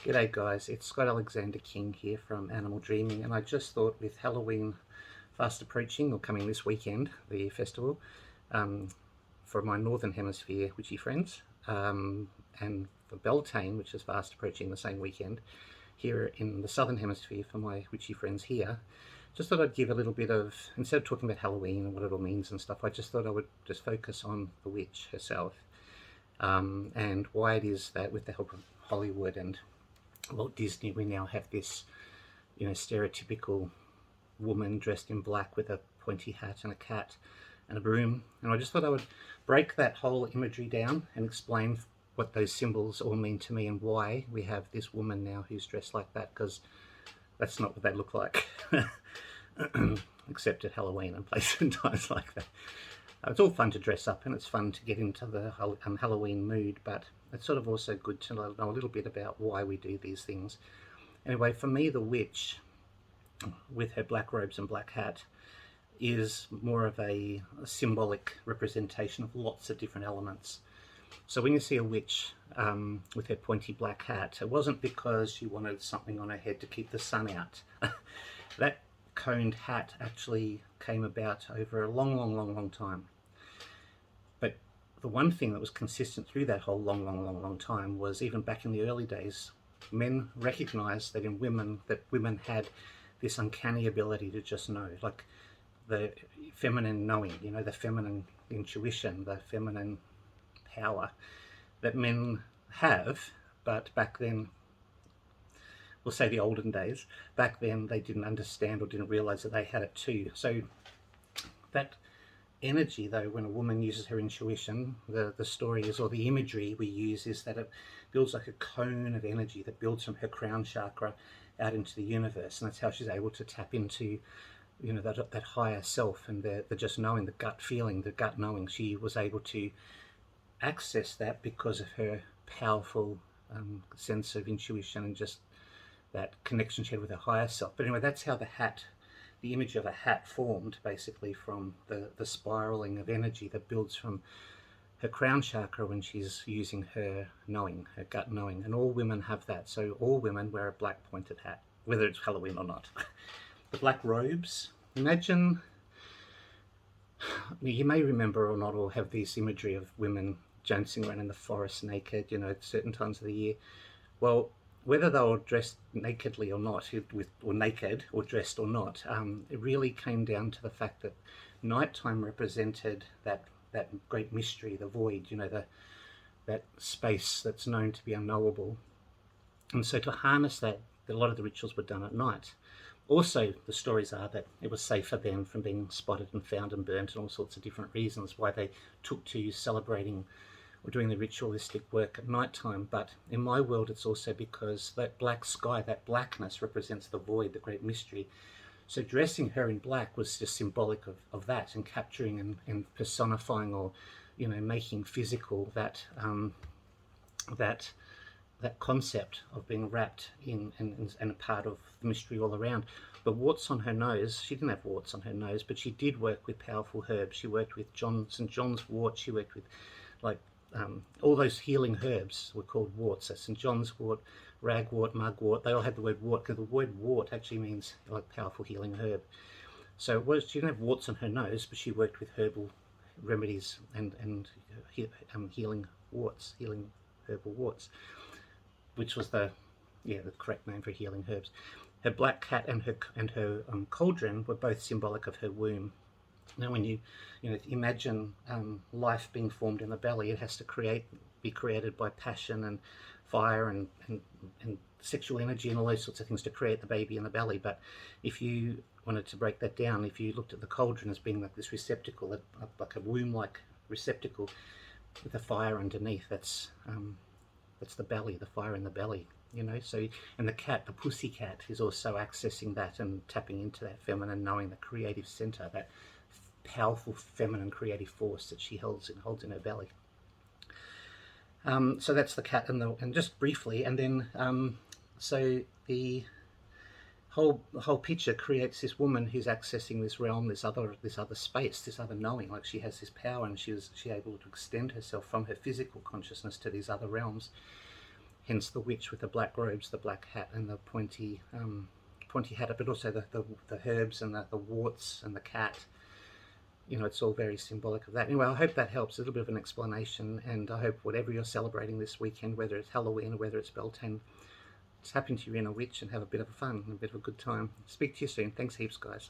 G'day guys, it's Scott Alexander King here from Animal Dreaming, and I just thought with Halloween fast approaching, or coming this weekend, the festival, for my Northern Hemisphere witchy friends, and for Beltane, which is fast approaching the same weekend, here in the Southern Hemisphere for my witchy friends here, just thought I'd give a little bit of, instead of talking about Halloween and what it all means and stuff, I just thought I would just focus on the witch herself, and why it is that with the help of Hollywood and Walt Disney, we now have this, stereotypical woman dressed in black with a pointy hat and a cat and a broom. And I just thought I would break that whole imagery down and explain what those symbols all mean to me and why we have this woman now who's dressed like that, because that's not what they look like, except at Halloween and places and times like that. It's all fun to dress up and it's fun to get into the Halloween mood, but it's sort of also good to know a little bit about why we do these things. Anyway, for me, the witch, with her black robes and black hat, is more of a symbolic representation of lots of different elements. So when you see a witch with her pointy black hat, it wasn't because she wanted something on her head to keep the sun out. That coned hat actually came about over a long time. But the one thing that was consistent through that whole long time was, even back in the early days, men recognized that in women, that women had this uncanny ability to just know, like the feminine knowing, the feminine intuition, the feminine power that men have. But back then, we'll say the olden days, back then they didn't understand or didn't realize that they had it too. So that energy, though, when a woman uses her intuition, the story is, or the imagery we use is that it builds like a cone of energy that builds from her crown chakra out into the universe, and that's how she's able to tap into that higher self and the just knowing, the gut feeling, the gut knowing. She was able to access that because of her powerful sense of intuition and just that connection she had with her higher self. But anyway, that's how the image of a hat formed, basically from the spiraling of energy that builds from her crown chakra when she's using her knowing, her gut knowing. And all women have that. So all women wear a black pointed hat, whether it's Halloween or not. The black robes, imagine, you may remember or not, or have this imagery of women dancing around in the forest naked, at certain times of the year. Well, whether they were dressed nakedly or not, or naked or dressed or not, it really came down to the fact that nighttime represented that great mystery, the void, that space that's known to be unknowable. And so to harness that, a lot of the rituals were done at night. Also, the stories are that it was safer then from being spotted and found and burnt, and all sorts of different reasons why they took to celebrating or doing the ritualistic work at night time. But in my world, it's also because that black sky, that blackness, represents the void, the great mystery. So dressing her in black was just symbolic of that, and capturing and personifying, or making physical that concept of being wrapped in and a part of the mystery all around. The warts on her nose, she didn't have warts on her nose, but she did work with powerful herbs. She worked with St. John's wort. She worked with all those healing herbs were called warts. So St. John's wort, ragwort, mugwort, they all had the word wart, because the word wart actually means like powerful healing herb. So she didn't have warts on her nose, but she worked with herbal remedies and healing warts, healing herbal warts, which was the correct name for healing herbs. Her black cat and her cauldron were both symbolic of her womb. Now, when you imagine life being formed in the belly, it has to be created by passion and fire and sexual energy and all those sorts of things to create the baby in the belly. But if you wanted to break that down, if you looked at the cauldron as being like this receptacle, like a womb-like receptacle with a fire underneath, that's the belly, the fire in the belly. So, and the cat, the pussy cat, is also accessing that and tapping into that feminine knowing, the creative center, that powerful feminine creative force that she holds in her belly. So that's the cat, and just briefly, and then so the whole picture creates this woman who's accessing this realm, this other space, this other knowing. Like, she has this power, and she's able to extend herself from her physical consciousness to these other realms. hence the witch with the black robes, the black hat, and the pointy hat, but also the herbs and the warts and the cat. You know, it's all very symbolic of that. Anyway, I hope that helps. A little bit of an explanation, and I hope whatever you're celebrating this weekend, whether it's Halloween or whether it's Beltane, tap into your inner witch and have a bit of fun and a bit of a good time. Speak to you soon. Thanks heaps, guys.